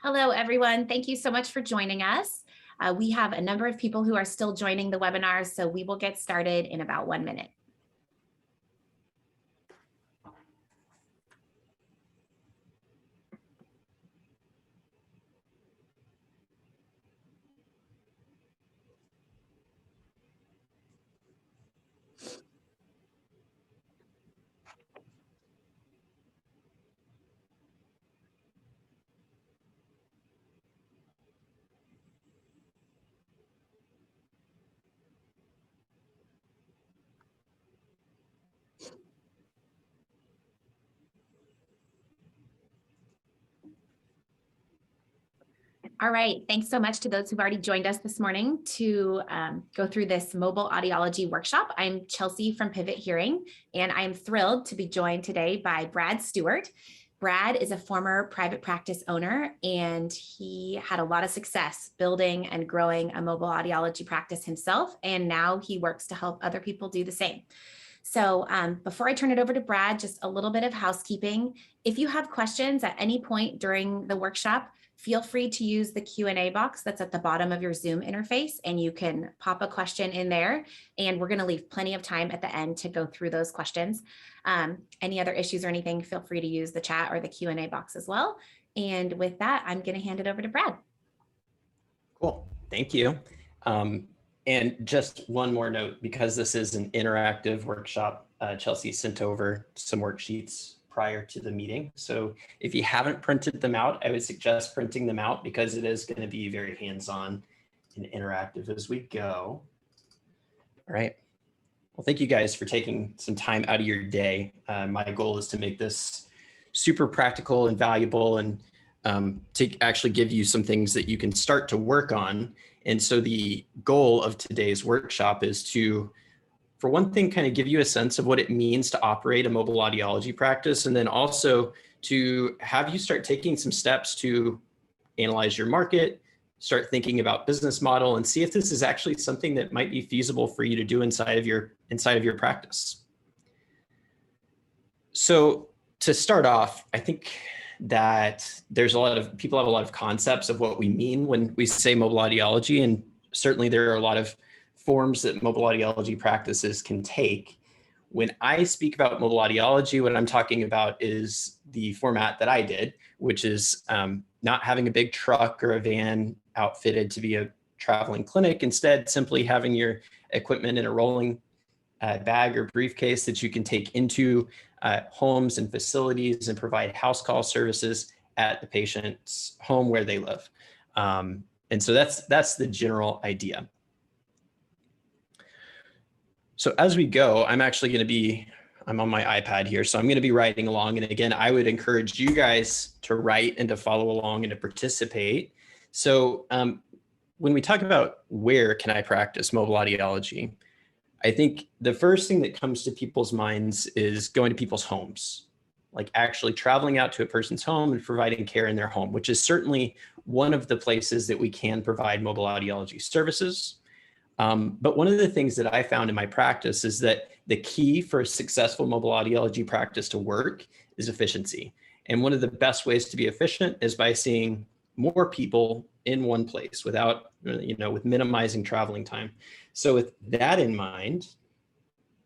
Hello, everyone. Thank you so much for joining us. We have a number of people who are still joining the webinar, so we will get started in about 1 minute. All right, thanks so much to those who've already joined us this morning to go through this mobile audiology workshop. I'm Chelsea from Pivot Hearing, and I'm thrilled to be joined today by Brad Stewart. Brad is a former private practice owner, and he had a lot of success building and growing a mobile audiology practice himself, and now he works to help other people do the same. So before I turn it over to Brad, just a little bit of housekeeping. If you have questions at any point during the workshop, feel free to use the Q&A box that's at the bottom of your Zoom interface, and you can pop a question in there, and we're going to leave plenty of time at the end to go through those questions. Any other issues or anything, feel free to use the chat or the Q&A box as well. And with that, I'm going to hand it over to Brad. Cool. Thank you. And just one more note, because this is an interactive workshop, Chelsea sent over some worksheets prior to the meeting. So if you haven't printed them out, I would suggest printing them out because it is going to be very hands-on and interactive as we go. All right. Well, thank you guys for taking some time out of your day. My goal is to make this super practical and valuable and to actually give you some things that you can start to work on. And so the goal of today's workshop is to, for one thing, kind of give you a sense of what it means to operate a mobile audiology practice, and then also to have you start taking some steps to analyze your market, start thinking about business model, and see if this is actually something that might be feasible for you to do inside of your practice. So to start off, I think that there's a lot of people have a lot of concepts of what we mean when we say mobile audiology, and certainly there are a lot of forms that mobile audiology practices can take. When I speak about mobile audiology, what I'm talking about is the format that I did, which is not having a big truck or a van outfitted to be a traveling clinic. Instead, simply having your equipment in a rolling bag or briefcase that you can take into homes and facilities and provide house call services at the patient's home where they live. And so that's the general idea. So as we go, I'm on my iPad here, so I'm going to be writing along. And again, I would encourage you guys to write and to follow along and to participate. So when we talk about where can I practice mobile audiology, I think the first thing that comes to people's minds is going to people's homes, like actually traveling out to a person's home and providing care in their home, which is certainly one of the places that we can provide mobile audiology services. But one of the things that I found in my practice is that the key for a successful mobile audiology practice to work is efficiency. And one of the best ways to be efficient is by seeing more people in one place without, with minimizing traveling time. So with that in mind,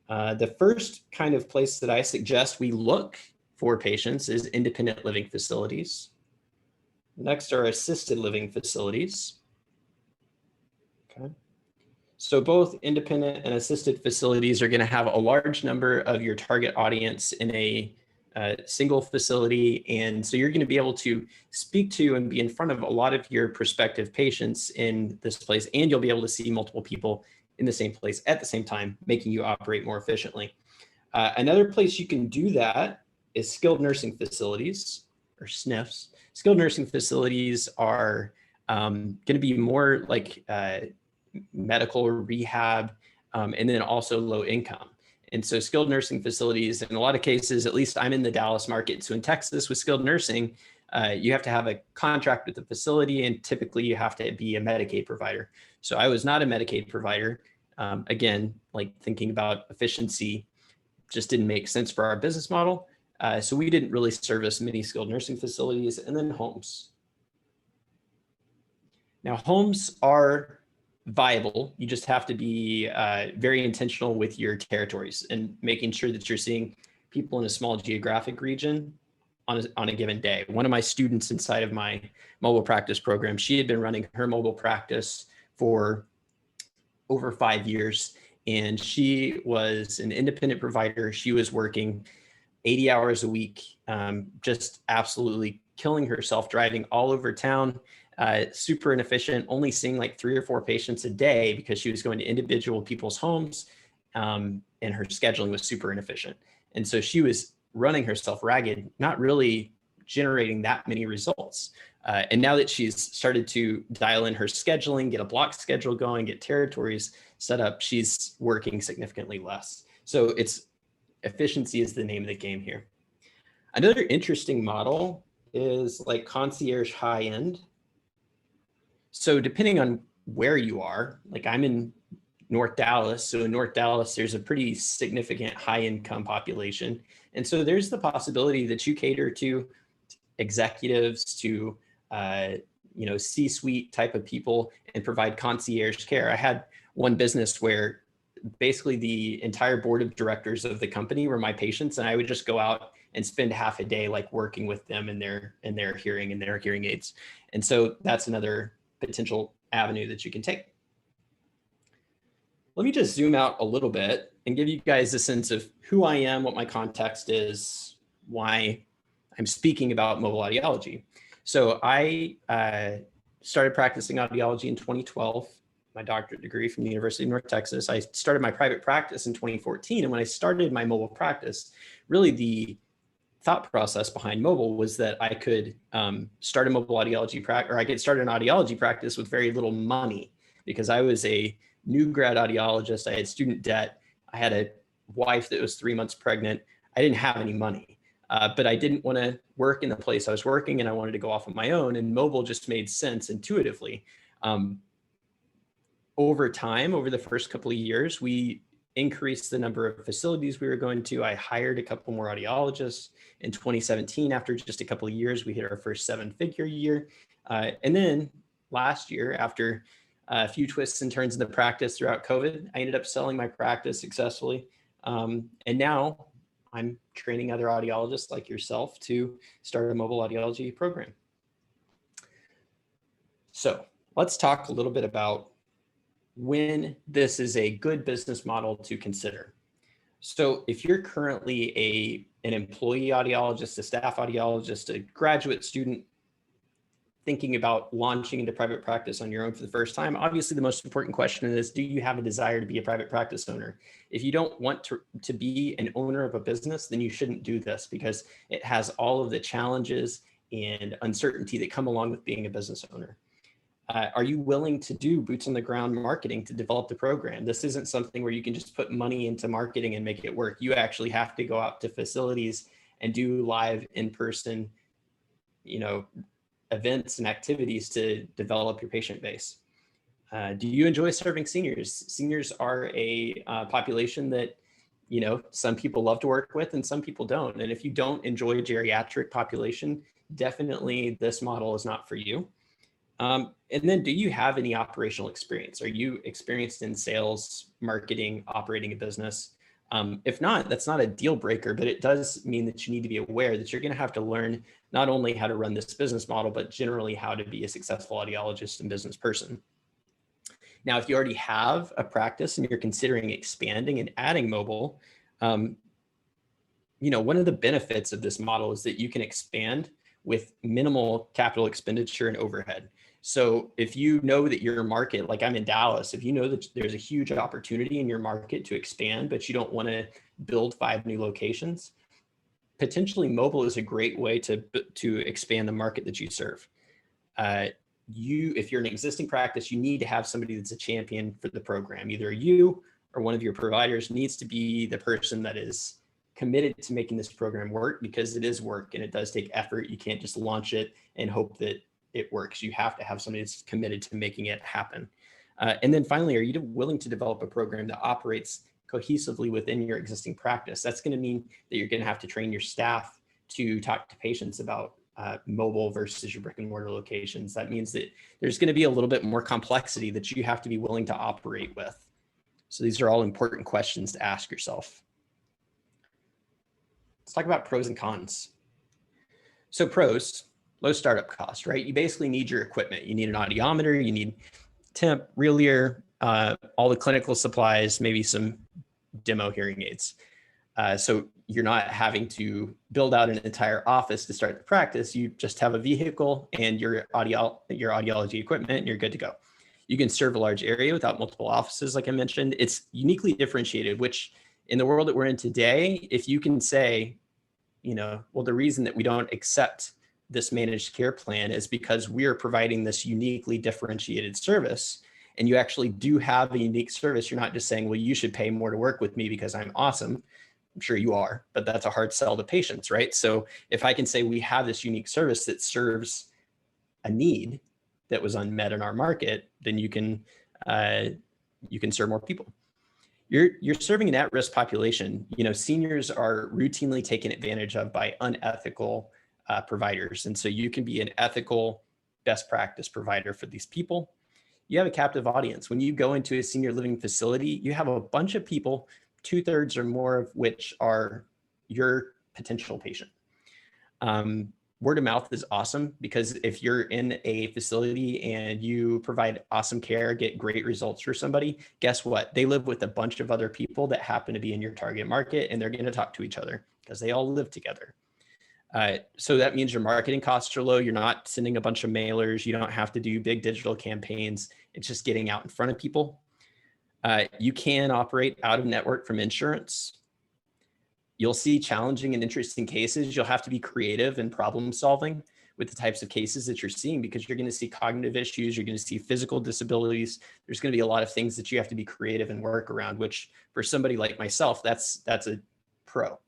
the first kind of place that I suggest we look for patients is independent living facilities. Next are assisted living facilities. Okay. So both independent and assisted facilities are going to have a large number of your target audience in a single facility. And so you're going to be able to speak to and be in front of a lot of your prospective patients in this place, and you'll be able to see multiple people in the same place at the same time, making you operate more efficiently. Another place you can do that is skilled nursing facilities, or SNFs. Skilled nursing facilities are going to be more like medical or rehab, and then also low income. And so skilled nursing facilities, in a lot of cases, at least I'm in the Dallas market. So in Texas with skilled nursing, you have to have a contract with the facility, and typically you have to be a Medicaid provider. So I was not a Medicaid provider. Again, like thinking about efficiency just didn't make sense for our business model. So we didn't really service many skilled nursing facilities, and then homes. Now, homes are viable. You just have to be very intentional with your territories and making sure that you're seeing people in a small geographic region on a given day. One of my students inside of my mobile practice program, she had been running her mobile practice for over 5 years, and she was an independent provider. She was working 80 hours a week, just absolutely killing herself, driving all over town, super inefficient, only seeing like 3 or 4 patients a day because she was going to individual people's homes, and her scheduling was super inefficient. And so she was running herself ragged, not really generating that many results. And now that she's started to dial in her scheduling, get a block schedule going, get territories set up, she's working significantly less. So efficiency is the name of the game here. Another interesting model is like concierge high end. So depending on where you are, like I'm in North Dallas. So in North Dallas, there's a pretty significant high income population. And so there's the possibility that you cater to executives, to C-suite type of people and provide concierge care. I had one business where basically the entire board of directors of the company were my patients, and I would just go out and spend half a day like working with them in their hearing and their hearing aids. And so that's another potential avenue that you can take. Let me just zoom out a little bit and give you guys a sense of who I am, what my context is, why I'm speaking about mobile audiology. So I started practicing audiology in 2012, my doctorate degree from the University of North Texas. I started my private practice in 2014. And when I started my mobile practice, really the thought process behind mobile was that I could start a mobile audiology practice, or I could start an audiology practice with very little money, because I was a new grad audiologist. I had student debt. I had a wife that was 3 months pregnant. I didn't have any money, but I didn't want to work in the place I was working, and I wanted to go off on my own, and mobile just made sense intuitively. Over time, over the first couple of years, we increased the number of facilities we were going to. I hired a couple more audiologists. In 2017, after just a couple of years, we hit our first 7-figure year. And then last year, after a few twists and turns in the practice throughout COVID, I ended up selling my practice successfully. And now I'm training other audiologists like yourself to start a mobile audiology program. So let's talk a little bit about when this is a good business model to consider. So if you're currently an employee audiologist, a staff audiologist, a graduate student thinking about launching into private practice on your own for the first time, obviously the most important question is, do you have a desire to be a private practice owner? If you don't want to be an owner of a business, then you shouldn't do this, because it has all of the challenges and uncertainty that come along with being a business owner. Are you willing to do boots on the ground marketing to develop the program? This isn't something where you can just put money into marketing and make it work. You actually have to go out to facilities and do live in-person, events and activities to develop your patient base. Do you enjoy serving seniors? Seniors are a population that, some people love to work with and some people don't. And if you don't enjoy a geriatric population, definitely this model is not for you. And then, do you have any operational experience? Are you experienced in sales, marketing, operating a business? If not, that's not a deal breaker, but it does mean that you need to be aware that you're going to have to learn not only how to run this business model, but generally how to be a successful audiologist and business person. Now, if you already have a practice and you're considering expanding and adding mobile, one of the benefits of this model is that you can expand with minimal capital expenditure and overhead. So if you know that your market, like I'm in Dallas, if you know that there's a huge opportunity in your market to expand, but you don't want to build 5 new locations, potentially mobile is a great way to expand the market that you serve. If you're an existing practice, you need to have somebody that's a champion for the program. Either you or one of your providers needs to be the person that is committed to making this program work, because it is work and it does take effort. You can't just launch it and hope that it works. You have to have somebody that's committed to making it happen. And then finally, are you willing to develop a program that operates cohesively within your existing practice? That's going to mean that you're going to have to train your staff to talk to patients about mobile versus your brick and mortar locations. That means that there's going to be a little bit more complexity that you have to be willing to operate with. So these are all important questions to ask yourself. Let's talk about pros and cons. So pros, low startup cost, right? You basically need your equipment. You need an audiometer, you need temp, real ear, all the clinical supplies, maybe some demo hearing aids. So you're not having to build out an entire office to start the practice. You just have a vehicle and your audiology equipment, and you're good to go. You can serve a large area without multiple offices, like I mentioned. It's uniquely differentiated, which in the world that we're in today, if you can say, well, the reason that we don't accept this managed care plan is because we are providing this uniquely differentiated service, and you actually do have a unique service. You're not just saying, well, you should pay more to work with me because I'm awesome. I'm sure you are, but that's a hard sell to patients, right? So if I can say we have this unique service that serves a need that was unmet in our market, then you can serve more people. You're serving an at-risk population. Seniors are routinely taken advantage of by unethical providers, and so you can be an ethical, best practice provider for these people. You have a captive audience. When you go into a senior living facility, you have a bunch of people, 2/3 or more of which are your potential patient. Word of mouth is awesome, because if you're in a facility and you provide awesome care, get great results for somebody, guess what? They live with a bunch of other people that happen to be in your target market, and they're going to talk to each other because they all live together. So that means your marketing costs are low. You're not sending a bunch of mailers. You don't have to do big digital campaigns. It's just getting out in front of people. You can operate out of network from insurance. You'll see challenging and interesting cases. You'll have to be creative in problem solving with the types of cases that you're seeing, because you're going to see cognitive issues. You're going to see physical disabilities. There's going to be a lot of things that you have to be creative and work around, which for somebody like myself, that's a pro.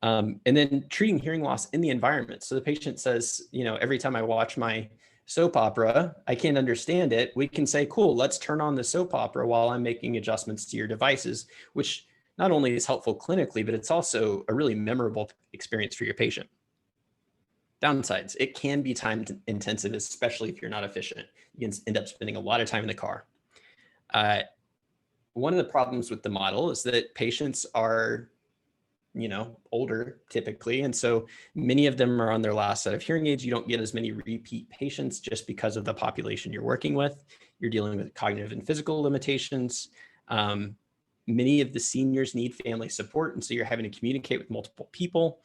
And then treating hearing loss in the environment. So the patient says, every time I watch my soap opera, I can't understand it. We can say, cool, let's turn on the soap opera while I'm making adjustments to your devices, which not only is helpful clinically, but it's also a really memorable experience for your patient. Downsides, it can be time intensive, especially if you're not efficient. You can end up spending a lot of time in the car. One of the problems with the model is that patients are older typically. And so many of them are on their last set of hearing aids. You don't get as many repeat patients just because of the population you're working with. You're dealing with cognitive and physical limitations. Many of the seniors need family support. And so you're having to communicate with multiple people.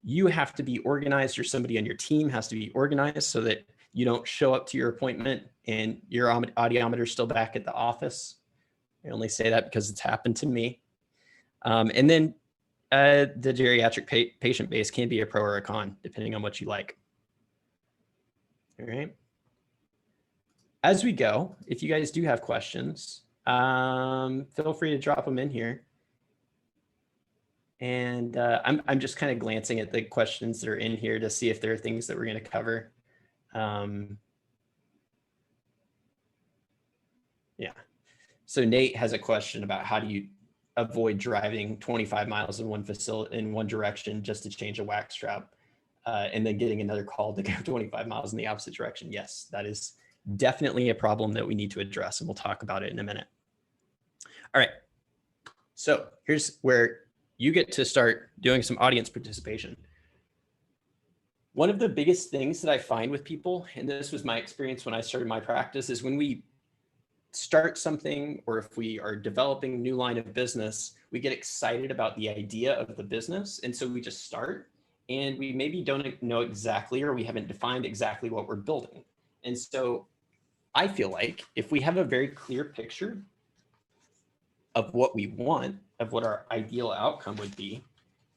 You have to be organized, or somebody on your team has to be organized so that you don't show up to your appointment and your audiometer is still back at the office. I only say that because it's happened to me. And then the geriatric patient base can be a pro or a con, depending on what you like. All right. As we go, if you guys do have questions, feel free to drop them in here. And I'm just kind of glancing at the questions that are in here to see if there are things that we're going to cover. Yeah. So Nate has a question about how do you avoid driving 25 miles in one direction just to change a wax strap, and then getting another call to go 25 miles in the opposite direction. Yes, that is definitely a problem that we need to address, and we'll talk about it in a minute. All right. So here's where you get to start doing some audience participation. One of the biggest things that I find with people, and this was my experience when I started my practice, is when we start something, or if we are developing a new line of business, we get excited about the idea of the business. And so we just start, and we maybe don't know exactly, or we haven't defined exactly what we're building. And so I feel like if we have a very clear picture of what we want, of what our ideal outcome would be,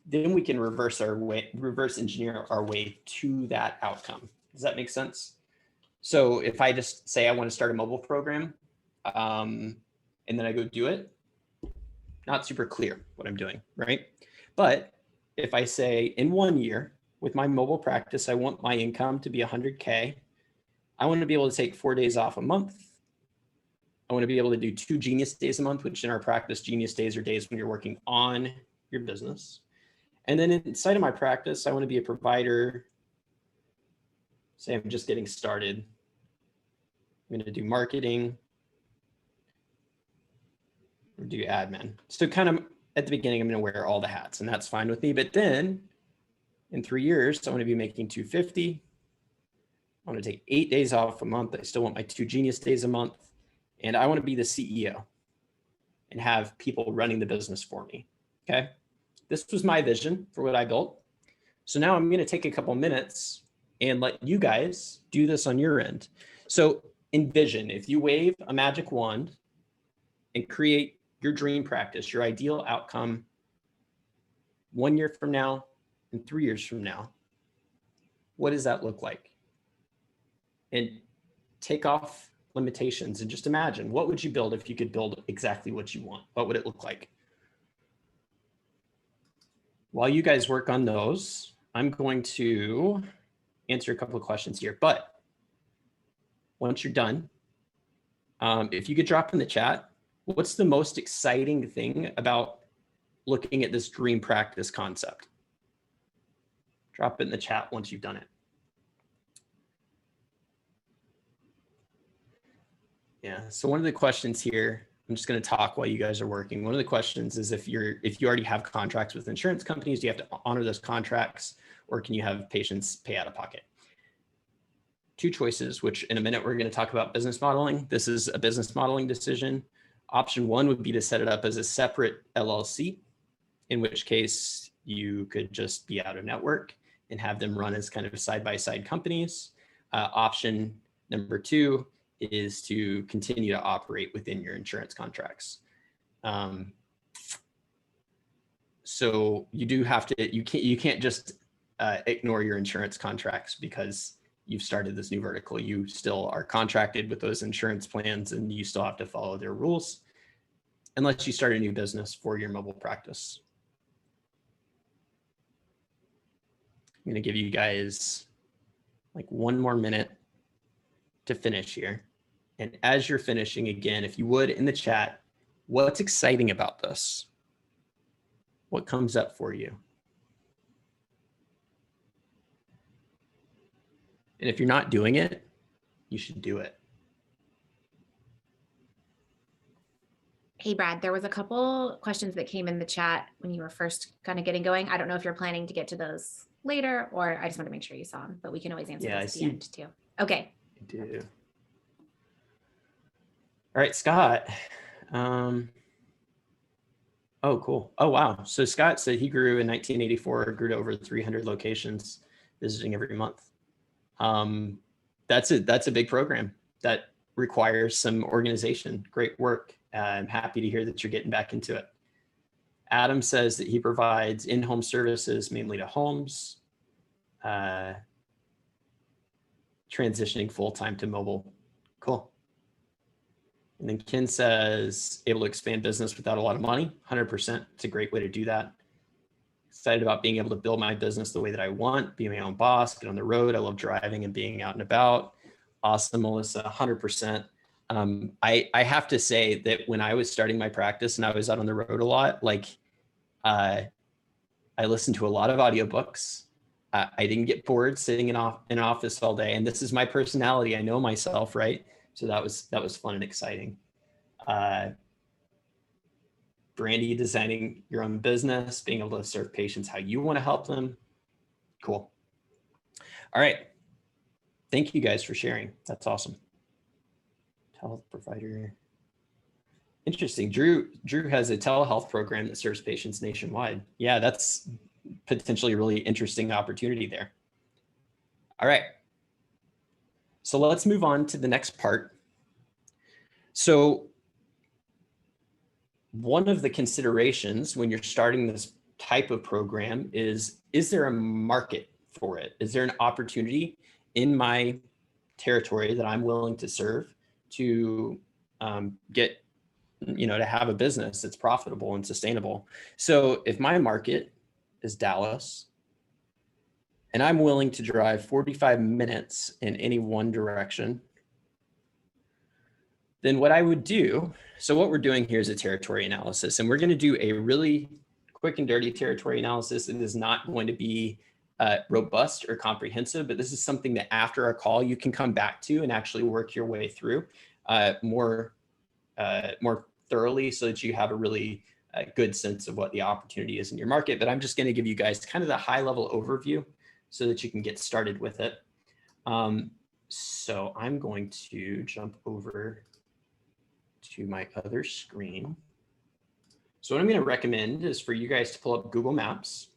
then we can reverse engineer our way to that outcome. Does that make sense? So if I just say I want to start a mobile program, and then I go do it, not super clear what I'm doing, right? But if I say in 1 year with my mobile practice, I want my income to be 100K. I want to be able to take 4 days off a month. I want to be able to do 2 genius days a month, which in our practice, genius days are days when you're working on your business. And then inside of my practice, I want to be a provider say I'm just getting started. I'm going to do marketing or do admin. So kind of at the beginning, I'm going to wear all the hats, and that's fine with me. But then in 3 years, I want to be making 250. I want to take 8 days off a month. I still want my 2 genius days a month. And I want to be the CEO and have people running the business for me. Okay. This was my vision for what I built. So now I'm going to take a couple minutes and let you guys do this on your end. So envision, if you wave a magic wand and create your dream practice, your ideal outcome 1 year from now and 3 years from now, what does that look like? And take off limitations and just imagine, what would you build if you could build exactly what you want? What would it look like? While you guys work on those, I'm going to answer a couple of questions here. But once you're done, if you could drop in the chat, what's the most exciting thing about looking at this dream practice concept? Drop it in the chat once you've done it. Yeah, so one of the questions here, I'm just going to talk while you guys are working. One of the questions is if you already have contracts with insurance companies, do you have to honor those contracts, or can you have patients pay out of pocket? Two choices, which in a minute we're going to talk about business modeling. This is a business modeling decision. Option one would be to set it up as a separate LLC, in which case you could just be out of network and have them run as kind of side-by-side companies. Option number two is to continue to operate within your insurance contracts. So you do have to, you can't just ignore your insurance contracts because you've started this new vertical. You still are contracted with those insurance plans and you still have to follow their rules unless you start a new business for your mobile practice. I'm going to give you guys like 1 more minute to finish here. And as you're finishing, again, if you would in the chat, what's exciting about this? What comes up for you? And if you're not doing it, you should do it. Hey, Brad, there was a couple questions that came in the chat when you were first kind of getting going. I don't know if you're planning to get to those later, or I just want to make sure you saw them, but we can always answer those at the end too. Okay. I do. All right, Scott. Oh, cool. Oh, wow. So Scott said he grew in 1984, grew to over 300 locations, visiting every month. That's a big program that requires some organization. Great work. I'm happy to hear that you're getting back into it. Adam says that he provides in-home services mainly to homes, transitioning full-time to mobile. Cool. And then Ken says, able to expand business without a lot of money, 100%. It's a great way to do that. Excited about being able to build my business the way that I want, be my own boss, get on the road. I love driving and being out and about. Awesome, Melissa, 100%. I have to say that when I was starting my practice and I was out on the road a lot, like I listened to a lot of audiobooks. I didn't get bored sitting in an office all day. And this is my personality. I know myself, right? So that was fun and exciting. Brandy, designing your own business, being able to serve patients how you want to help them. Cool. All right. Thank you guys for sharing. That's awesome. Telehealth provider. Interesting. Drew has a telehealth program that serves patients nationwide. Yeah, that's potentially a really interesting opportunity there. All right. So let's move on to the next part. So one of the considerations when you're starting this type of program is there a market for it? Is there an opportunity in my territory that I'm willing to serve to get, to have a business that's profitable and sustainable? So if my market is Dallas, and I'm willing to drive 45 minutes in any one direction, then what I would do, so what we're doing here is a territory analysis, and we're going to do a really quick and dirty territory analysis. It is not going to be robust or comprehensive, but this is something that after our call, you can come back to and actually work your way through more thoroughly so that you have a really good sense of what the opportunity is in your market. But I'm just going to give you guys kind of the high level overview so that you can get started with it. So I'm going to jump over to my other screen. So what I'm going to recommend is for you guys to pull up Google Maps.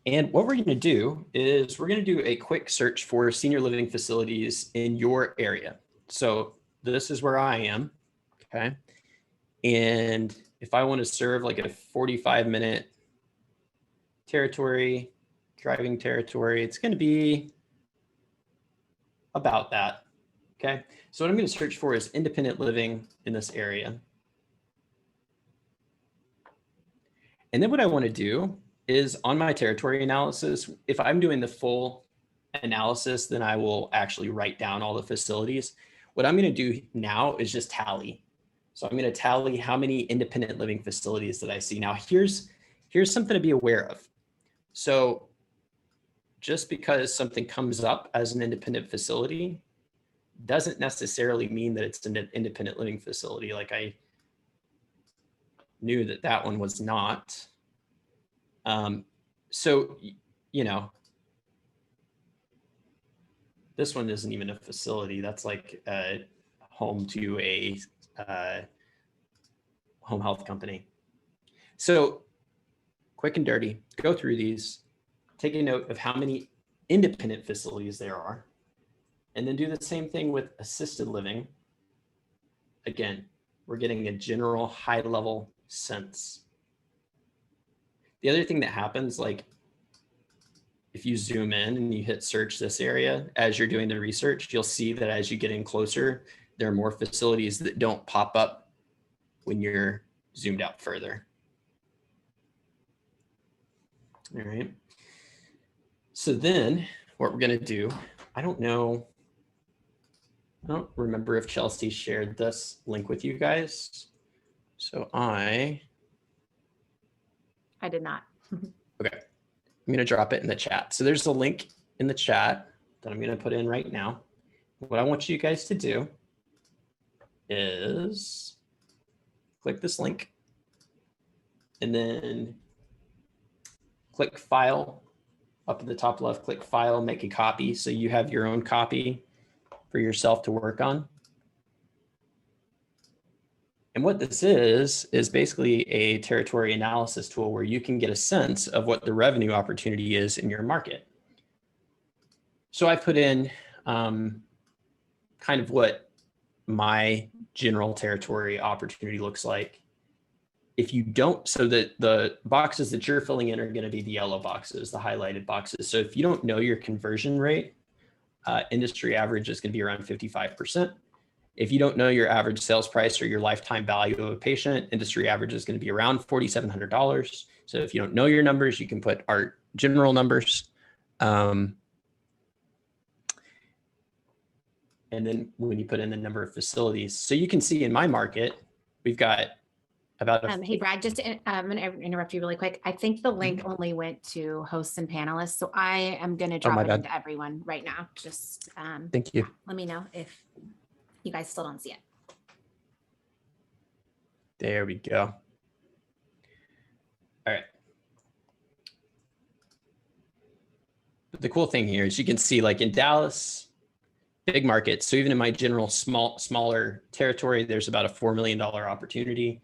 And what we're going to do is we're going to do a quick search for senior living facilities in your area. So this is where I am, okay? And if I want to serve like a 45-minute territory, driving territory, it's going to be about that, okay? So what I'm going to search for is independent living in this area. And then what I want to do is on my territory analysis, if I'm doing the full analysis, then I will actually write down all the facilities. What I'm going to do now is just tally. So I'm going to tally how many independent living facilities that I see. Now here's something to be aware of. So just because something comes up as an independent facility doesn't necessarily mean that it's an independent living facility. Like I knew that one was not. So, you know, this one isn't even a facility. That's like a home to a home health company. So quick and dirty, go through these, take a note of how many independent facilities there are, and then do the same thing with assisted living. Again, we're getting a general high level sense. The other thing that happens, like if you zoom in and you hit search this area, as you're doing the research, you'll see that as you get in closer, there are more facilities that don't pop up when you're zoomed out further. All right. So then what we're going to do, I don't remember if Chelsea shared this link with you guys. So I did not. Okay. I'm going to drop it in the chat. So there's a link in the chat that I'm going to put in right now. What I want you guys to do is click this link and then click file up at the top left, click file, make a copy. So you have your own copy for yourself to work on. And what this is basically a territory analysis tool where you can get a sense of what the revenue opportunity is in your market. So I put in kind of what my general territory opportunity looks like. If you don't, so that the boxes that you're filling in are going to be the yellow boxes, the highlighted boxes. So if you don't know your conversion rate, industry average is going to be around 55%. If you don't know your average sales price or your lifetime value of a patient, industry average is going to be around $4,700. So if you don't know your numbers, you can put our general numbers. And then when you put in the number of facilities, so you can see in my market, we've got about hey, Brad, just I'm going to interrupt you really quick. I think the link only went to hosts and panelists. So I am going to drop it into everyone right now. Just thank you. Let me know if you guys still don't see it. There we go. All right. But the cool thing here is you can see like in Dallas, big markets. So even in my general smaller territory, there's about a $4 million opportunity,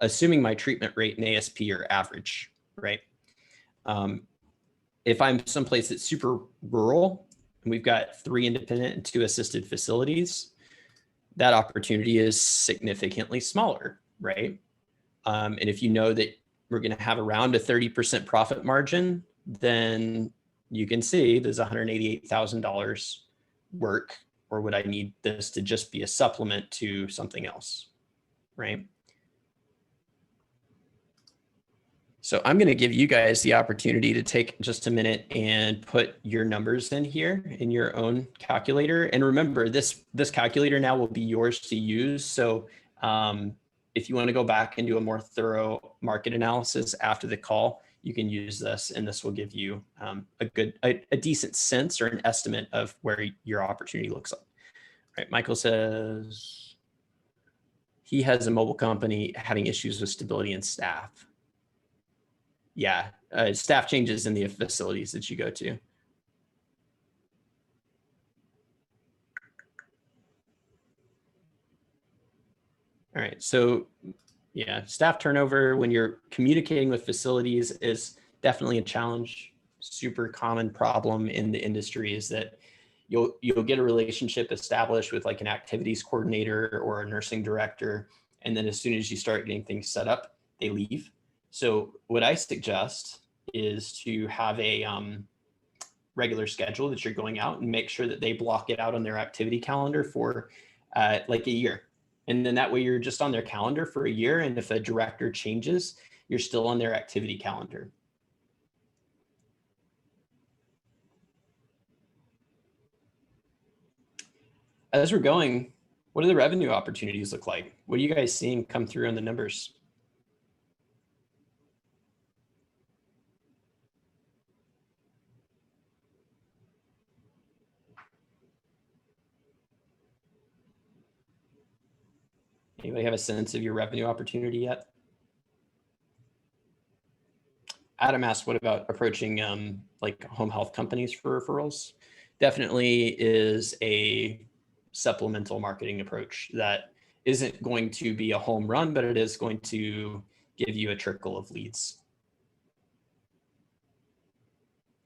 assuming my treatment rate and ASP are average, right? If I'm someplace that's super rural and we've got 3 independent and 2 assisted facilities, that opportunity is significantly smaller, right? And if you know that we're going to have around a 30% profit margin, then you can see there's $188,000 work, or would I need this to just be a supplement to something else, right? So I'm going to give you guys the opportunity to take just a minute and put your numbers in here in your own calculator. And remember, this calculator now will be yours to use. So if you want to go back and do a more thorough market analysis after the call, you can use this, and this will give you a decent sense or an estimate of where your opportunity looks like. Right, Michael says he has a mobile company having issues with stability and staff. Yeah, staff changes in the facilities that you go to. All right, so yeah, staff turnover when you're communicating with facilities is definitely a challenge. Super common problem in the industry is that you'll get a relationship established with like an activities coordinator or a nursing director, and then as soon as you start getting things set up, they leave. So what I suggest is to have a regular schedule that you're going out and make sure that they block it out on their activity calendar for like a year. And then that way you're just on their calendar for a year. And if a director changes, you're still on their activity calendar. As we're going, what do the revenue opportunities look like? What are you guys seeing come through on the numbers? Anybody have a sense of your revenue opportunity yet? Adam asked, what about approaching like home health companies for referrals? Definitely is a supplemental marketing approach that isn't going to be a home run, but it is going to give you a trickle of leads.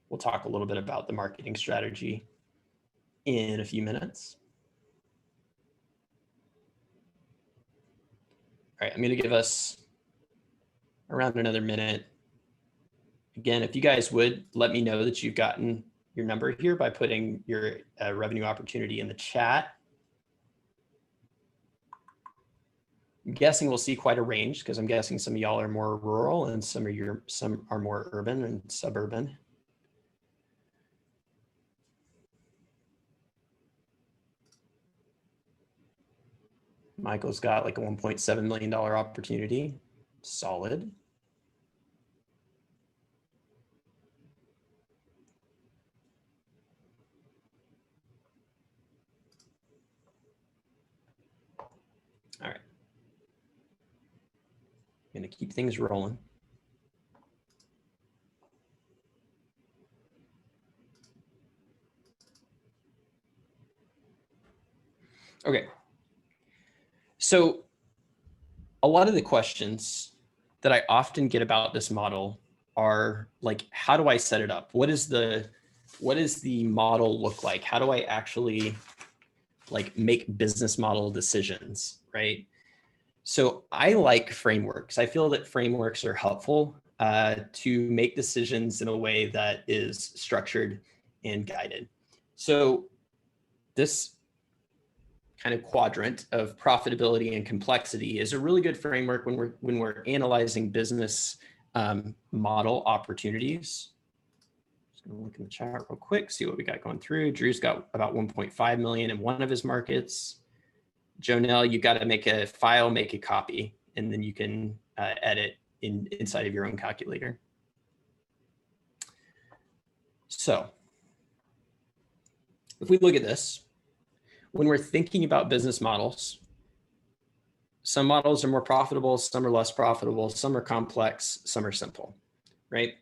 We'll talk a little bit about the marketing strategy in a few minutes. All right, I'm going to give us around another minute. Again, if you guys would let me know that you've gotten your number here by putting your revenue opportunity in the chat. I'm guessing we'll see quite a range because I'm guessing some of y'all are more rural and some are more urban and suburban. Michael's got like a $1.7 million opportunity. Solid. All right. I'm going to keep things rolling. Okay. So a lot of the questions that I often get about this model are like, how do I set it up? What does the model look like? How do I actually like make business model decisions, right? So I like frameworks. I feel that frameworks are helpful to make decisions in a way that is structured and guided. So this kind of quadrant of profitability and complexity is a really good framework when we're analyzing business model opportunities. Just gonna look in the chat real quick, see what we got going through. Drew's got about 1.5 million in one of his markets. Jonelle, you got to make a file, make a copy, and then you can edit inside of your own calculator. So if we look at this, when we're thinking about business models, some models are more profitable, some are less profitable, some are complex, some are simple, right?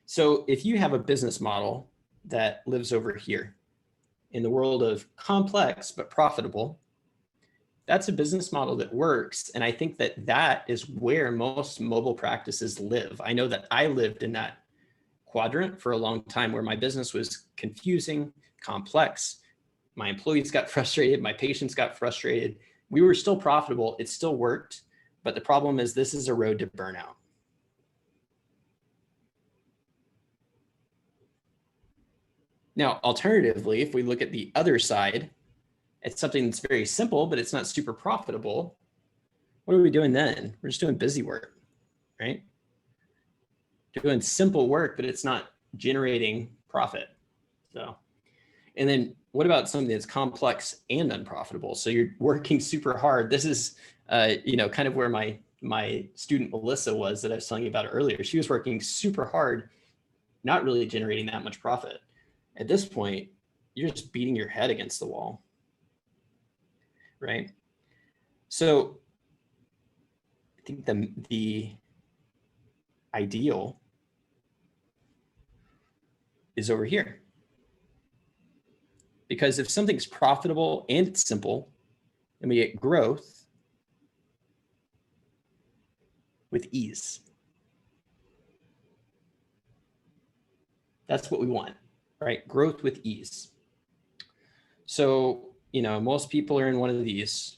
So if you have a business model that lives over here in the world of complex but profitable, that's a business model that works. And I think that that is where most mobile practices live. I know that I lived in that quadrant for a long time where my business was confusing, complex. My employees got frustrated. My patients got frustrated. We were still profitable. It still worked. But the problem is this is a road to burnout. Now, alternatively, if we look at the other side, it's something that's very simple, but it's not super profitable. What are we doing then? We're just doing busy work, right? Doing simple work, but it's not generating profit. So, and then what about something that's complex and unprofitable? So you're working super hard. This is, kind of where my student Melissa was that I was telling you about earlier. She was working super hard, not really generating that much profit. At this point, you're just beating your head against the wall, right? So I think the ideal is over here. Because if something's profitable and it's simple, then we get growth with ease. That's what we want, right? Growth with ease. So, most people are in one of these.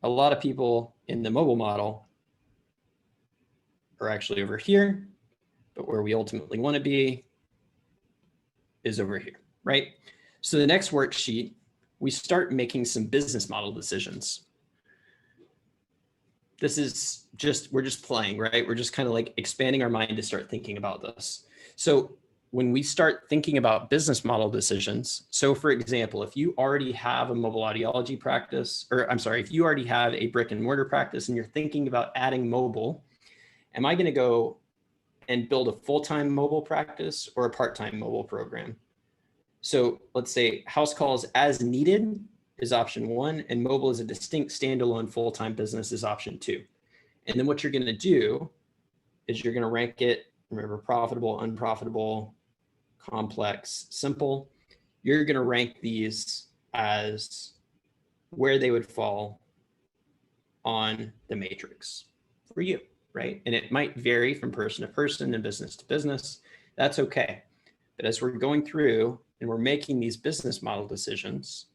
A lot of people in the mobile model are actually over here, but where we ultimately want to be is over here, right? So the next worksheet, we start making some business model decisions. This is we're just playing, right? We're just kind of like expanding our mind to start thinking about this. So when we start thinking about business model decisions, so for example, if you already have a mobile audiology practice, if you already have a brick and mortar practice and you're thinking about adding mobile, am I going to go and build a full-time mobile practice or a part-time mobile program? So let's say house calls as needed is option 1, and mobile as a distinct standalone full-time business is option 2. And then what you're going to do is you're going to rank it, remember, profitable, unprofitable, complex, simple. You're going to rank these as where they would fall on the matrix for you, right? And it might vary from person to person and business to business. That's okay. But as we're going through and we're making these business model decisions,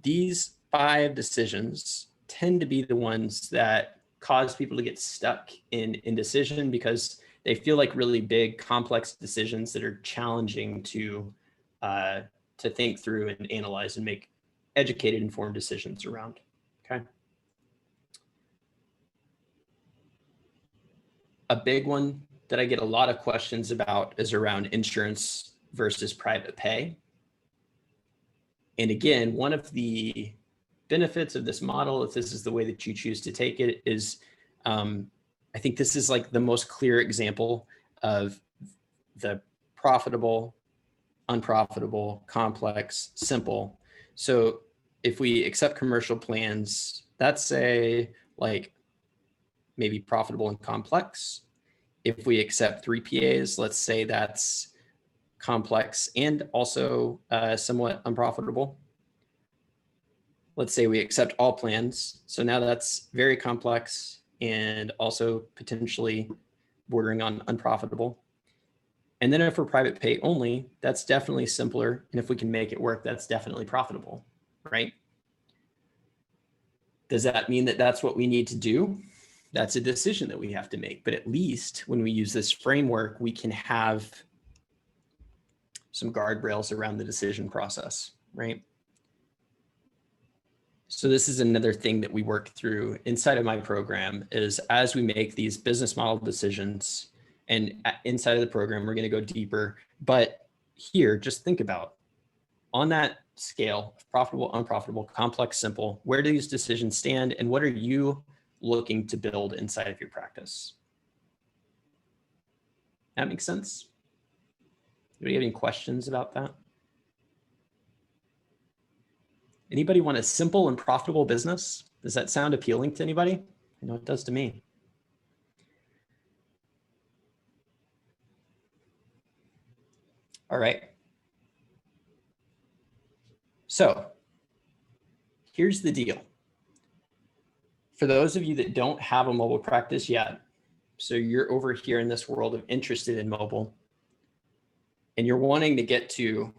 these 5 decisions tend to be the ones that cause people to get stuck in indecision because they feel like really big, complex decisions that are challenging to think through and analyze and make educated, informed decisions around. Okay. A big one that I get a lot of questions about is around insurance versus private pay. And again, one of the benefits of this model, if this is the way that you choose to take it, is I think this is like the most clear example of the profitable, unprofitable, complex, simple. So if we accept commercial plans, that's like maybe profitable and complex. If we accept 3 PAs, let's say that's complex and also somewhat unprofitable. Let's say we accept all plans. So now that's very complex and also potentially bordering on unprofitable. And then if we're private pay only, that's definitely simpler. And if we can make it work, that's definitely profitable, right? Does that mean that that's what we need to do? That's a decision that we have to make. But at least when we use this framework, we can have some guardrails around the decision process, right? So this is another thing that we work through inside of my program is as we make these business model decisions, and inside of the program, we're going to go deeper. But here, just think about on that scale of profitable, unprofitable, complex, simple, where do these decisions stand and what are you looking to build inside of your practice? That makes sense? Anybody have any questions about that? Anybody want a simple and profitable business? Does that sound appealing to anybody? I know it does to me. All right. So here's the deal. For those of you that don't have a mobile practice yet, so you're over here in this world of interested in mobile, and you're wanting to get to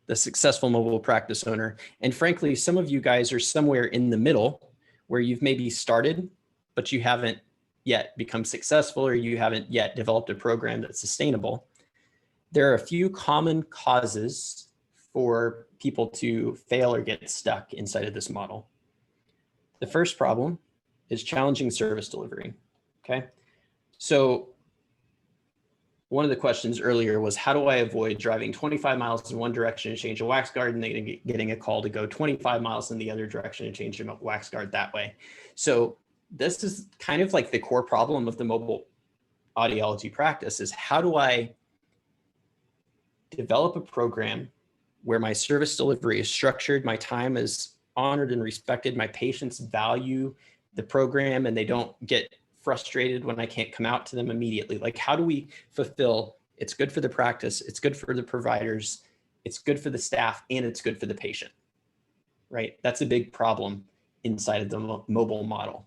the successful mobile practice owner. And frankly, some of you guys are somewhere in the middle where you've maybe started, but you haven't yet become successful or you haven't yet developed a program that's sustainable. There are a few common causes for people to fail or get stuck inside of this model. The first problem is challenging service delivery, okay? So one of the questions earlier was, how do I avoid driving 25 miles in one direction to change a wax guard and then getting a call to go 25 miles in the other direction and change a wax guard that way? So this is kind of like the core problem of the mobile audiology practice, is how do I develop a program where my service delivery is structured, my time is honored and respected, my patients value the program, and they don't get frustrated when I can't come out to them immediately. Like, how do we fulfill, it's good for the practice, it's good for the providers, it's good for the staff, and it's good for the patient, right? That's a big problem inside of the mobile model.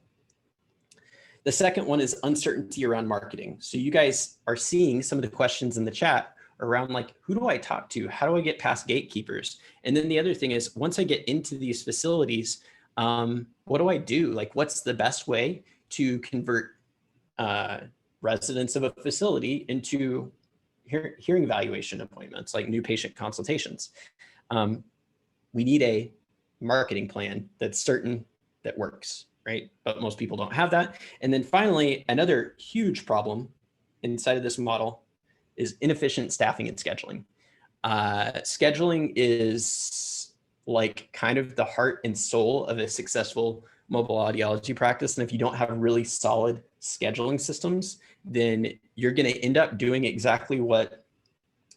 The second one is uncertainty around marketing. So you guys are seeing some of the questions in the chat around, like, who do I talk to? How do I get past gatekeepers? And then the other thing is, once I get into these facilities, what do I do? Like, what's the best way to convert residents of a facility into hearing evaluation appointments, like new patient consultations? We need a marketing plan that's certain, that works, right? But most people don't have that. And then finally, another huge problem inside of this model is inefficient staffing and scheduling. Scheduling is like kind of the heart and soul of a successful mobile audiology practice. And if you don't have really solid scheduling systems, then you're going to end up doing exactly what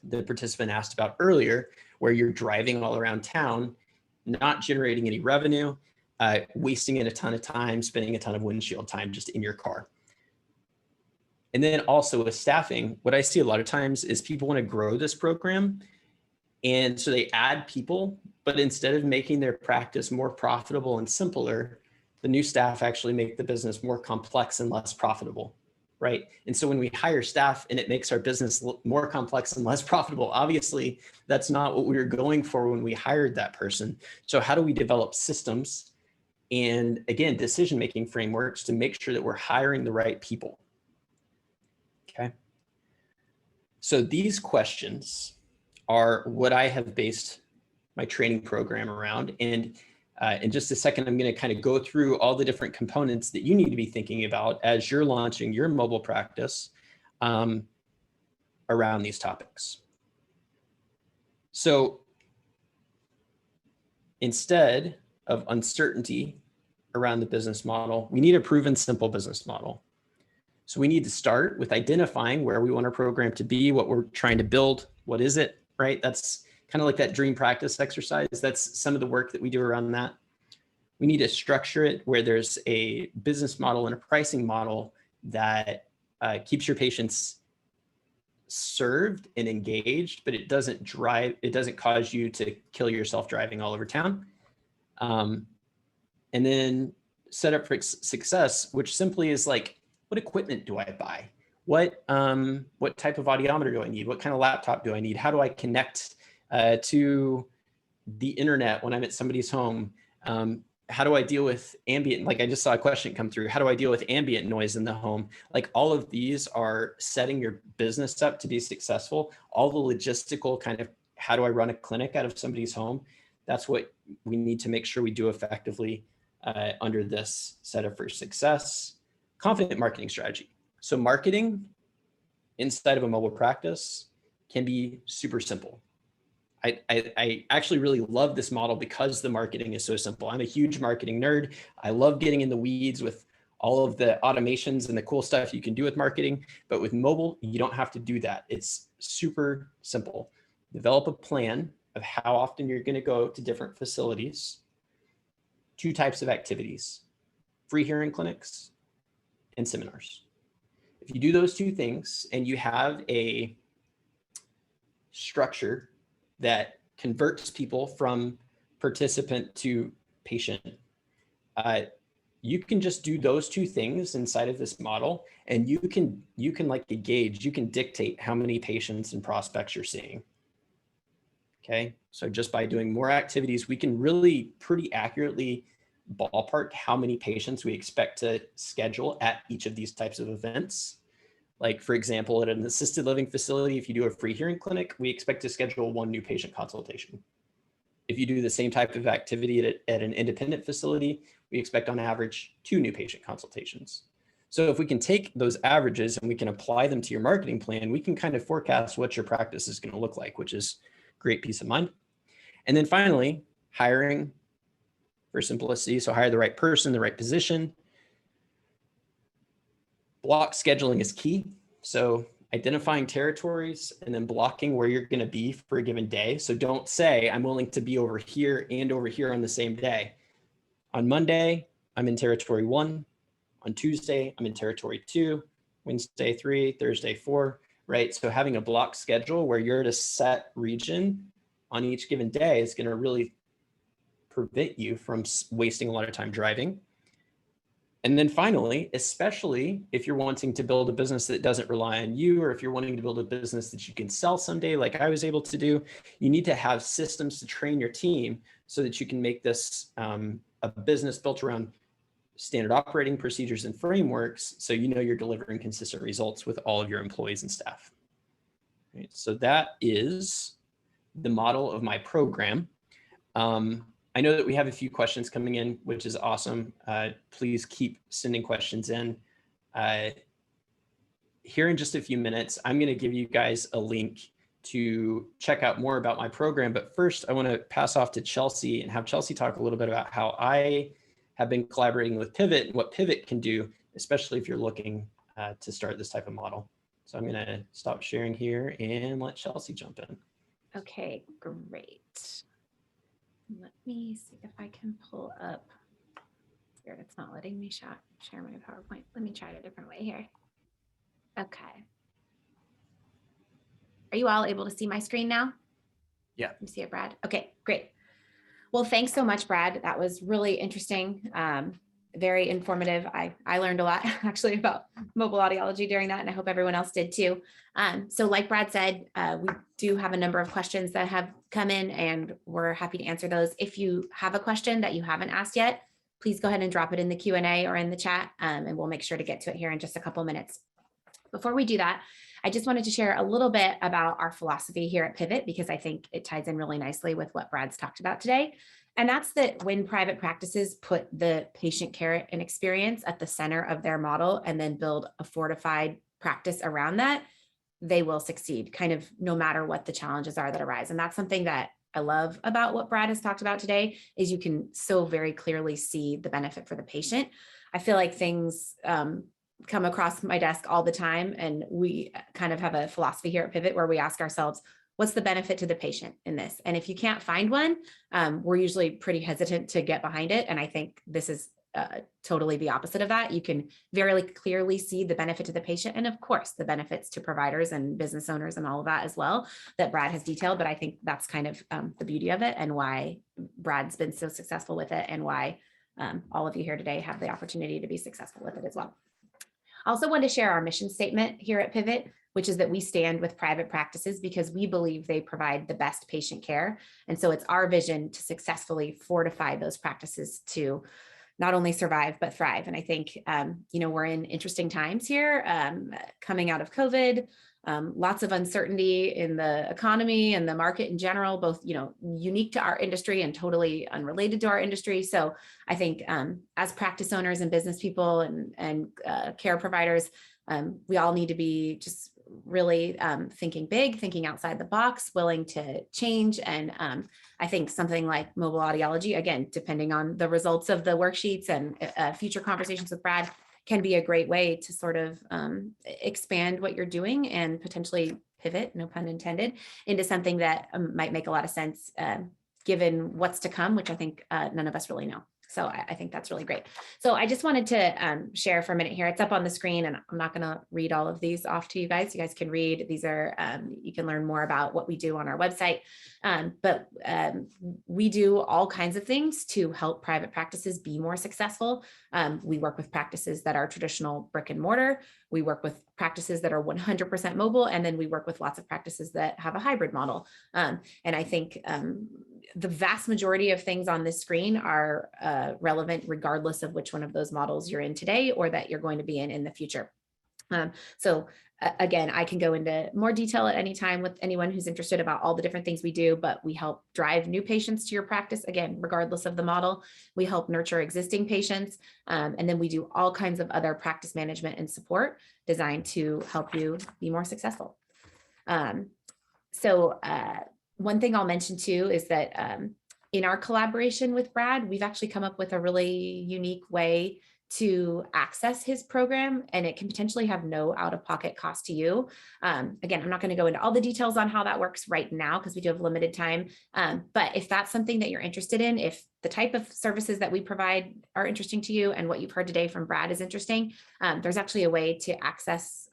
the participant asked about earlier, where you're driving all around town, not generating any revenue, wasting a ton of time, spending a ton of windshield time just in your car. And then also with staffing, what I see a lot of times is people want to grow this program. And so they add people, but instead of making their practice more profitable and simpler, the new staff actually make the business more complex and less profitable, right? And so when we hire staff and it makes our business more complex and less profitable, obviously that's not what we were going for when we hired that person. So how do we develop systems and, again, decision-making frameworks to make sure that we're hiring the right people? Okay. So these questions are what I have based my training program around. And in just a second, I'm going to kind of go through all the different components that you need to be thinking about as you're launching your mobile practice around these topics. So instead of uncertainty around the business model, we need a proven, simple business model. So we need to start with identifying where we want our program to be, what we're trying to build, what is it, right? That's kind of like that dream practice exercise. That's some of the work that we do around that. We need to structure it where there's a business model and a pricing model that keeps your patients served and engaged, but it doesn't cause you to kill yourself driving all over town. And then set up for success, which simply is like, what equipment do I buy? What type of audiometer do I need? What kind of laptop do I need? How do I connect to the internet when I'm at somebody's home? How do I deal with ambient? Like, I just saw a question come through. How do I deal with ambient noise in the home? Like, all of these are setting your business up to be successful. All the logistical kind of, how do I run a clinic out of somebody's home? That's what we need to make sure we do effectively under this setup for success. Confident marketing strategy. So marketing inside of a mobile practice can be super simple. I actually really love this model because the marketing is so simple. I'm a huge marketing nerd. I love getting in the weeds with all of the automations and the cool stuff you can do with marketing. But with mobile, you don't have to do that. It's super simple. Develop a plan of how often you're going to go to different facilities. 2 types of activities: free hearing clinics and seminars. If you do those 2 things and you have a structure that converts people from participant to patient, you can just do those 2 things inside of this model, and you can like gauge, you can dictate how many patients and prospects you're seeing. Okay, so just by doing more activities, we can really pretty accurately ballpark how many patients we expect to schedule at each of these types of events. Like, for example, at an assisted living facility, if you do a free hearing clinic, we expect to schedule 1 new patient consultation. If you do the same type of activity at an independent facility, we expect on average 2 new patient consultations. So if we can take those averages and we can apply them to your marketing plan, we can kind of forecast what your practice is going to look like, which is great peace of mind. And then finally, hiring for simplicity. So hire the right person, the right position. Block scheduling is key. So identifying territories and then blocking where you're going to be for a given day. So don't say, I'm willing to be over here and over here on the same day. On Monday, I'm in territory 1. On Tuesday, I'm in territory 2, Wednesday 3, Thursday 4, right? So having a block schedule where you're at a set region on each given day is going to really prevent you from wasting a lot of time driving. And then finally, especially if you're wanting to build a business that doesn't rely on you, or if you're wanting to build a business that you can sell someday, like I was able to do, you need to have systems to train your team so that you can make this a business built around standard operating procedures and frameworks, so you know you're delivering consistent results with all of your employees and staff. Right, so that is the model of my program. I know that we have a few questions coming in, which is awesome. Please keep sending questions in. Here in just a few minutes, I'm going to give you guys a link to check out more about my program. But first, I want to pass off to Chelsea and have Chelsea talk a little bit about how I have been collaborating with Pivot and what Pivot can do, especially if you're looking to start this type of model. So I'm going to stop sharing here and let Chelsea jump in. Okay, great. Let me see if I can pull up. Weird, it's not letting me share my PowerPoint. Let me try it a different way here. Okay. Are you all able to see my screen now? Yeah. You see it, Brad? Okay, great. Well, thanks so much, Brad. That was really interesting. Very informative. I learned a lot actually about mobile audiology during that, and I hope everyone else did too. So like Brad said, we do have a number of questions that have come in, and we're happy to answer those. If you have a question that you haven't asked yet, please go ahead and drop it in the Q&A or in the chat, and we'll make sure to get to it here in just a couple minutes. Before we do that, I just wanted to share a little bit about our philosophy here at Pivot, because I think it ties in really nicely with what Brad's talked about today. And that's that when private practices put the patient care and experience at the center of their model and then build a fortified practice around that, they will succeed, kind of no matter what the challenges are that arise. And that's something that I love about what Brad has talked about today, is you can so very clearly see the benefit for the patient. I feel like things come across my desk all the time, and we kind of have a philosophy here at Pivot where we ask ourselves, what's the benefit to the patient in this? And if you can't find one, we're usually pretty hesitant to get behind it. And I think this is totally the opposite of that. You can very clearly see the benefit to the patient, and of course the benefits to providers and business owners and all of that as well that Brad has detailed. But I think that's kind of the beauty of it, and why Brad's been so successful with it, and why all of you here today have the opportunity to be successful with it as well. I also want to share our mission statement here at Pivot, which is that we stand with private practices because we believe they provide the best patient care. And so it's our vision to successfully fortify those practices to not only survive, but thrive. And I think, we're in interesting times here, coming out of COVID, lots of uncertainty in the economy and the market in general, both, unique to our industry and totally unrelated to our industry. So I think as practice owners and business people and care providers, we all need to be just really thinking big, thinking outside the box, willing to change. And I think something like mobile audiology, again, depending on the results of the worksheets and future conversations with Brad, can be a great way to sort of expand what you're doing and potentially pivot, no pun intended, into something that might make a lot of sense given what's to come, which I think none of us really know. So I think that's really great. So I just wanted to share for a minute here. It's up on the screen, and I'm not going to read all of these off to you guys. You guys can read. These are, you can learn more about what we do on our website. But we do all kinds of things to help private practices be more successful. We work with practices that are traditional brick and mortar. We work with practices that are 100% mobile. And then we work with lots of practices that have a hybrid model. And I think the vast majority of things on this screen are relevant regardless of which one of those models you're in today or that you're going to be in the future. So again, I can go into more detail at any time with anyone who's interested about all the different things we do, but we help drive new patients to your practice. Again, regardless of the model, we help nurture existing patients. And then we do all kinds of other practice management and support designed to help you be more successful. One thing I'll mention too is that in our collaboration with Brad, we've actually come up with a really unique way to access his program, and it can potentially have no out-of-pocket cost to you. Again, I'm not going to go into all the details on how that works right now because we do have limited time. But if that's something that you're interested in, if the type of services that we provide are interesting to you and what you've heard today from Brad is interesting, there's actually a way to access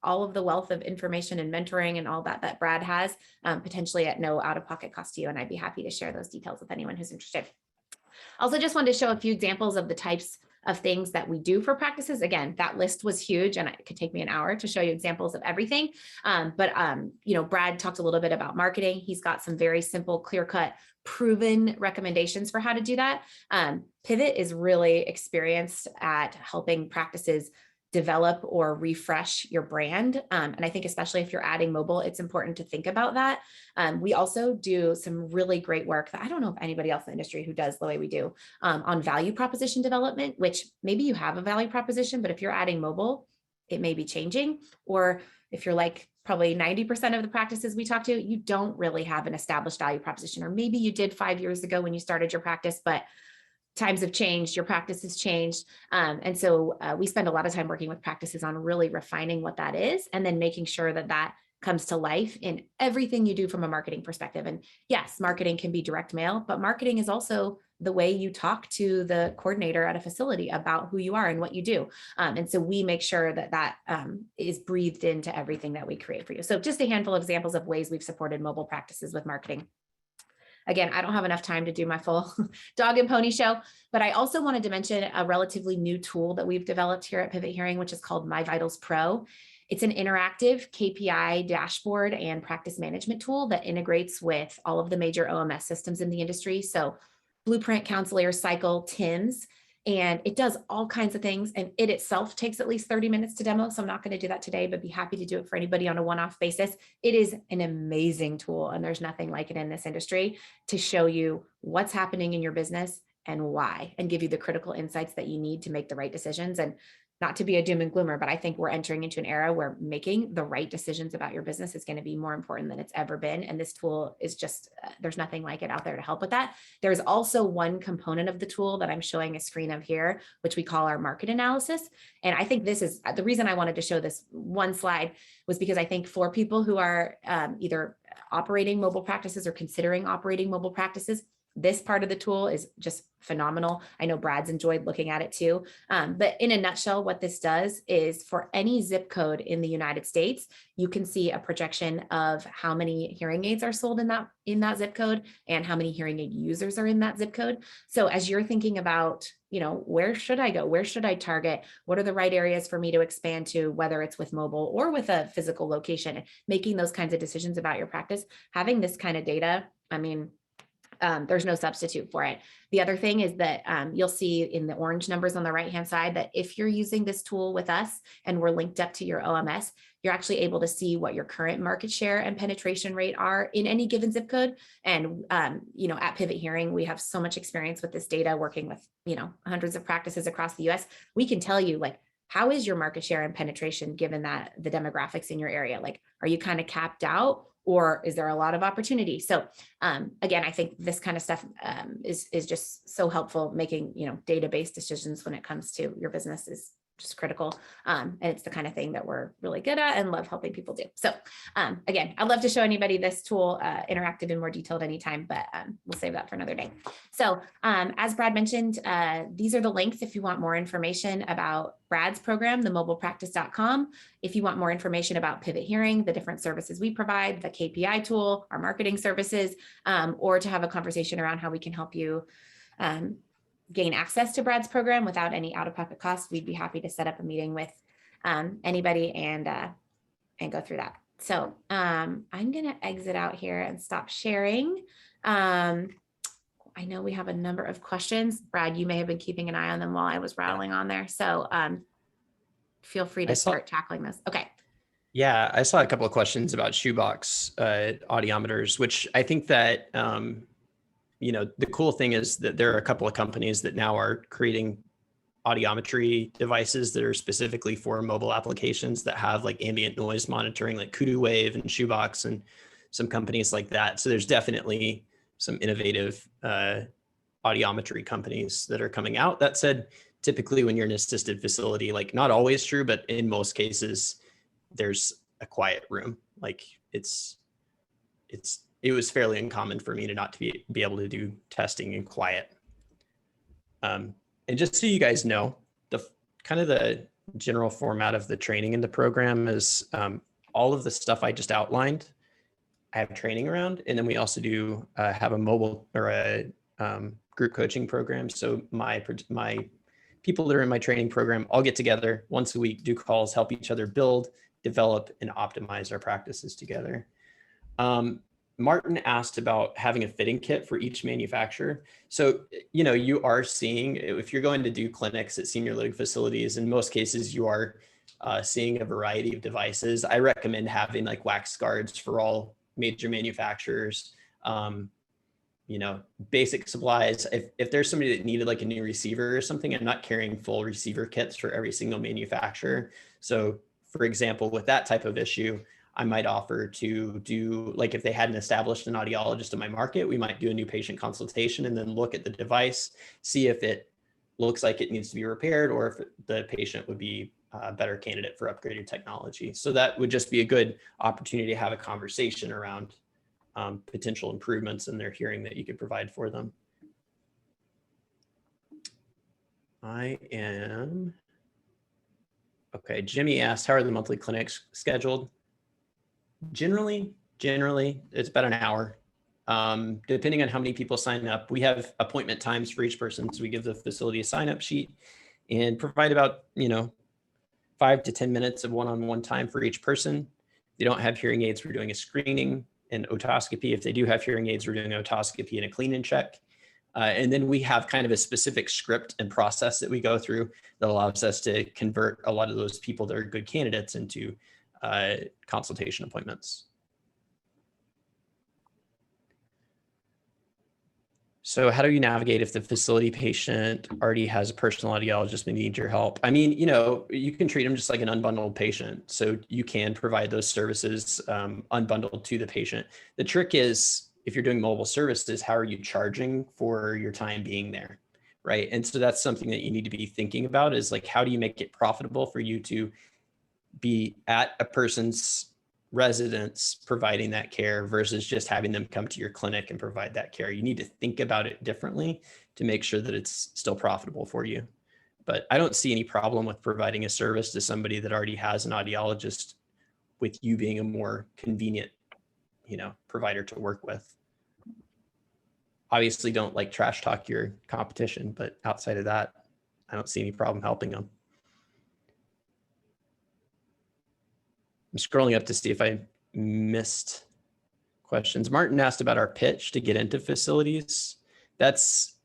all of the wealth of information and mentoring and all that Brad has, potentially at no out-of-pocket cost to you. And I'd be happy to share those details with anyone who's interested. Also, just wanted to show a few examples of the types of things that we do for practices. Again, that list was huge and it could take me an hour to show you examples of everything. Brad talked a little bit about marketing. He's got some very simple, clear-cut, proven recommendations for how to do that. Pivot is really experienced at helping practices develop or refresh your brand. And I think especially if you're adding mobile, it's important to think about that. We also do some really great work that I don't know if anybody else in the industry who does the way we do on value proposition development, which maybe you have a value proposition, but if you're adding mobile, it may be changing. Or if you're like probably 90% of the practices we talk to, you don't really have an established value proposition, or maybe you did 5 years ago when you started your practice, but times have changed, your practice has changed. We spend a lot of time working with practices on really refining what that is and then making sure that that comes to life in everything you do from a marketing perspective. And yes, marketing can be direct mail, but marketing is also the way you talk to the coordinator at a facility about who you are and what you do. And so we make sure that that is breathed into everything that we create for you. So just a handful of examples of ways we've supported mobile practices with marketing. Again, I don't have enough time to do my full dog and pony show, but I also wanted to mention a relatively new tool that we've developed here at Pivot Hearing, which is called My Vitals Pro. It's an interactive KPI dashboard and practice management tool that integrates with all of the major OMS systems in the industry. So Blueprint, Counselor, Cycle, TIMS, and it does all kinds of things. And it itself takes at least 30 minutes to demo. So I'm not going to do that today, but be happy to do it for anybody on a one-off basis. It is an amazing tool, and there's nothing like it in this industry to show you what's happening in your business and why, and give you the critical insights that you need to make the right decisions. And not to be a doom and gloomer, but I think we're entering into an era where making the right decisions about your business is going to be more important than it's ever been. And this tool is just, there's nothing like it out there to help with that. There's also one component of the tool that I'm showing a screen of here, which we call our market analysis. And I think this is the reason I wanted to show this one slide was because I think for people who are either operating mobile practices or considering operating mobile practices, this part of the tool is just phenomenal. I know Brad's enjoyed looking at it too. But in a nutshell, what this does is for any zip code in the United States, you can see a projection of how many hearing aids are sold in that zip code and how many hearing aid users are in that zip code. So as you're thinking about, where should I go? Where should I target? What are the right areas for me to expand to, whether it's with mobile or with a physical location, making those kinds of decisions about your practice, having this kind of data, there's no substitute for it. The other thing is that you'll see in the orange numbers on the right-hand side that if you're using this tool with us and we're linked up to your OMS, you're actually able to see what your current market share and penetration rate are in any given zip code. And, at Pivot Hearing, we have so much experience with this data working with, hundreds of practices across the US. We can tell you how is your market share and penetration given that the demographics in your area? Are you kind of capped out? Or is there a lot of opportunity? So again, I think this kind of stuff is just so helpful. Making data-based decisions when it comes to your business is just critical. And it's the kind of thing that we're really good at and love helping people do. So again, I'd love to show anybody this tool interactive in more detail at any time, but we'll save that for another day. So as Brad mentioned, these are the links if you want more information about Brad's program, themobilepractice.com. If you want more information about Pivot Hearing, the different services we provide, the KPI tool, our marketing services, or to have a conversation around how we can help you gain access to Brad's program without any out-of-pocket costs, we'd be happy to set up a meeting with anybody and go through that. So I'm going to exit out here and stop sharing. I know we have a number of questions. Brad, you may have been keeping an eye on them while I was rattling on there. So feel free to start tackling this. Okay. Yeah, I saw a couple of questions about shoebox audiometers, which I think that, the cool thing is that there are a couple of companies that now are creating audiometry devices that are specifically for mobile applications that have like ambient noise monitoring, like Kudu Wave and Shoebox and some companies like that. So there's definitely some innovative audiometry companies that are coming out. That said, typically when you're in an assisted facility, like not always true, but in most cases, there's a quiet room. Like it was fairly uncommon for me to not to be able to do testing in quiet. And just so you guys know, the kind of the general format of the training in the program is all of the stuff I just outlined. I have training around, and then we also do have a mobile or a group coaching program. So my people that are in my training program all get together once a week, do calls, help each other build, develop, and optimize our practices together. Martin asked about having a fitting kit for each manufacturer. So, you are seeing, if you're going to do clinics at senior living facilities, in most cases, you are seeing a variety of devices. I recommend having like wax guards for all major manufacturers. Basic supplies. If there's somebody that needed like a new receiver or something, I'm not carrying full receiver kits for every single manufacturer. So for example, with that type of issue, I might offer to do, like if they hadn't established an audiologist in my market, we might do a new patient consultation and then look at the device, see if it looks like it needs to be repaired or if the patient would be a better candidate for upgraded technology. So that would just be a good opportunity to have a conversation around potential improvements in their hearing that you could provide for them. Okay, Jimmy asked, how are the monthly clinics scheduled? Generally, it's about an hour. Depending on how many people sign up, we have appointment times for each person. So we give the facility a sign-up sheet and provide about, 5 to 10 minutes of one-on-one time for each person. If they don't have hearing aids, we're doing a screening and otoscopy. If they do have hearing aids, we're doing otoscopy and a clean and check. And then we have kind of a specific script and process that we go through that allows us to convert a lot of those people that are good candidates into consultation appointments. So how do you navigate if the facility patient already has a personal audiologist and needs your help? I mean, you can treat them just like an unbundled patient. So you can provide those services unbundled to the patient. The trick is, if you're doing mobile services, how are you charging for your time being there, right? And so that's something that you need to be thinking about, is like, how do you make it profitable for you to be at a person's residence providing that care versus just having them come to your clinic and provide that care? You need to think about it differently to make sure that it's still profitable for you. But I don't see any problem with providing a service to somebody that already has an audiologist, with you being a more convenient, provider to work with. Obviously, don't like trash talk your competition, but outside of that, I don't see any problem helping them. I'm scrolling up to see if I missed questions. Martin asked about our pitch to get into facilities. That's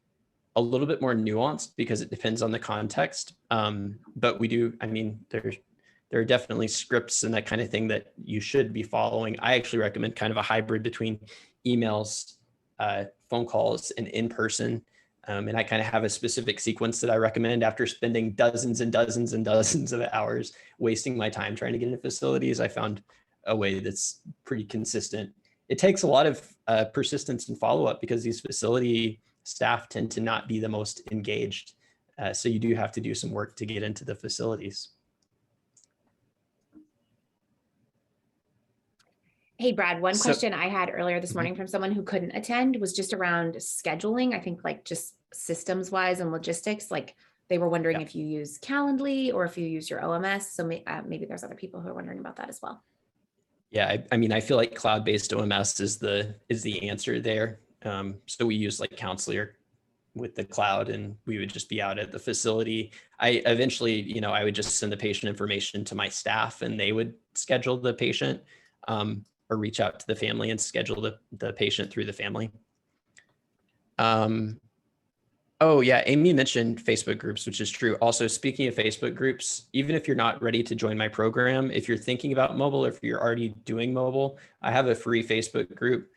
a little bit more nuanced because it depends on the context. But we do, there are definitely scripts and that kind of thing that you should be following. I actually recommend kind of a hybrid between emails, phone calls, and in-person. And I kind of have a specific sequence that I recommend after spending dozens and dozens and dozens of hours wasting my time trying to get into facilities. I found a way that's pretty consistent. It takes a lot of persistence and follow-up because these facility staff tend to not be the most engaged. So you do have to do some work to get into the facilities. Hey, Brad, one question I had earlier this morning from someone who couldn't attend was just around scheduling. I think like just systems wise and logistics, like they were wondering if you use Calendly or if you use your OMS. So maybe there's other people who are wondering about that as well. Yeah, I feel like cloud-based OMS is the answer there. So we use like Counselor with the cloud, and we would just be out at the facility. I eventually, I would just send the patient information to my staff and they would schedule the patient, or reach out to the family and schedule the patient through the family. Oh yeah, Amy mentioned Facebook groups, which is true. Also, speaking of Facebook groups, even if you're not ready to join my program, if you're thinking about mobile, or if you're already doing mobile, I have a free Facebook group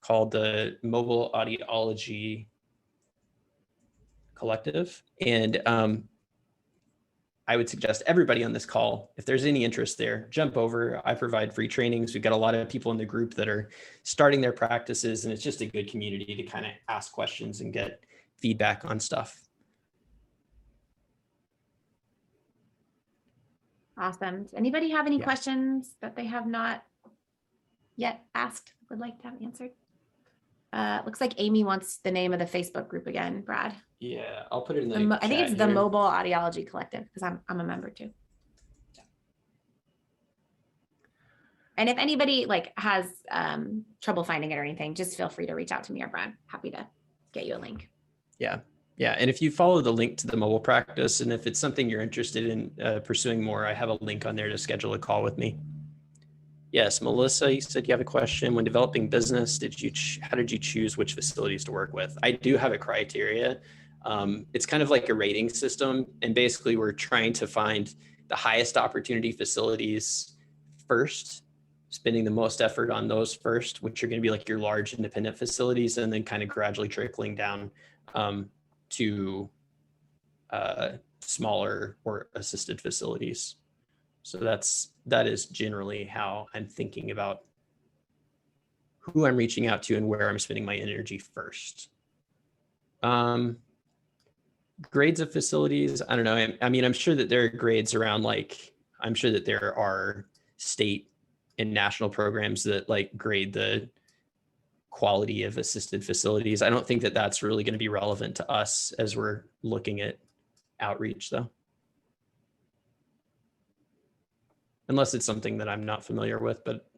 called the Mobile Audiology Collective. And I would suggest everybody on this call, if there's any interest there, jump over. I provide free trainings. We've got a lot of people in the group that are starting their practices, and it's just a good community to kind of ask questions and get feedback on stuff. Awesome. Does anybody have any questions that they have not yet asked, would like to have answered? Looks like Amy wants the name of the Facebook group again, Brad. Yeah, I'll put it in the I think chat it's the here. Mobile Audiology Collective, because I'm a member too. And if anybody like has trouble finding it or anything, just feel free to reach out to me or Brad. Happy to get you a link. Yeah. Yeah. And if you follow the link to the mobile practice, and if it's something you're interested in pursuing more, I have a link on there to schedule a call with me. Yes, Melissa, you said you have a question. When developing business, how did you choose which facilities to work with? I do have a criteria. It's kind of like a rating system. And basically, we're trying to find the highest opportunity facilities first, spending the most effort on those first, which are going to be like your large independent facilities, and then kind of gradually trickling down to smaller or assisted facilities. So that is generally how I'm thinking about who I'm reaching out to and where I'm spending my energy first. Grades of facilities, I don't know. I mean, I'm sure that there are grades around, like, I'm sure that there are state and national programs that like grade the quality of assisted facilities. I don't think that that's really going to be relevant to us as we're looking at outreach, though. Unless it's something that I'm not familiar with, but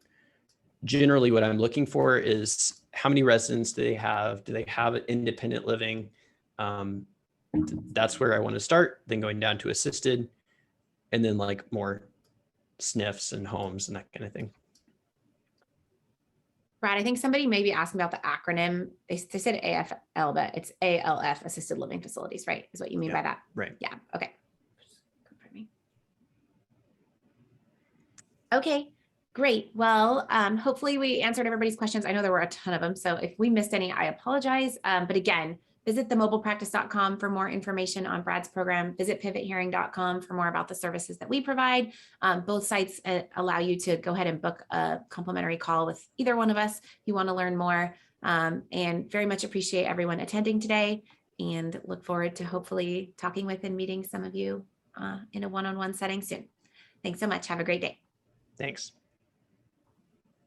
generally what I'm looking for is how many residents do they have? Do they have independent living? That's where I want to start, then going down to assisted, and then like more SNFs and homes and that kind of thing. Brad, I think somebody maybe asked me about the acronym. They said AFL, but it's ALF, Assisted Living Facilities, right? Is what you mean by that? Right. Yeah. Okay. Okay, great. Well, hopefully we answered everybody's questions. I know there were a ton of them, so if we missed any, I apologize. But again, visit themobilepractice.com for more information on Brad's program. Visit pivothearing.com for more about the services that we provide. Both sites allow you to go ahead and book a complimentary call with either one of us if you want to learn more. And very much appreciate everyone attending today, and look forward to hopefully talking with and meeting some of you in a one-on-one setting soon. Thanks so much. Have a great day. Thanks.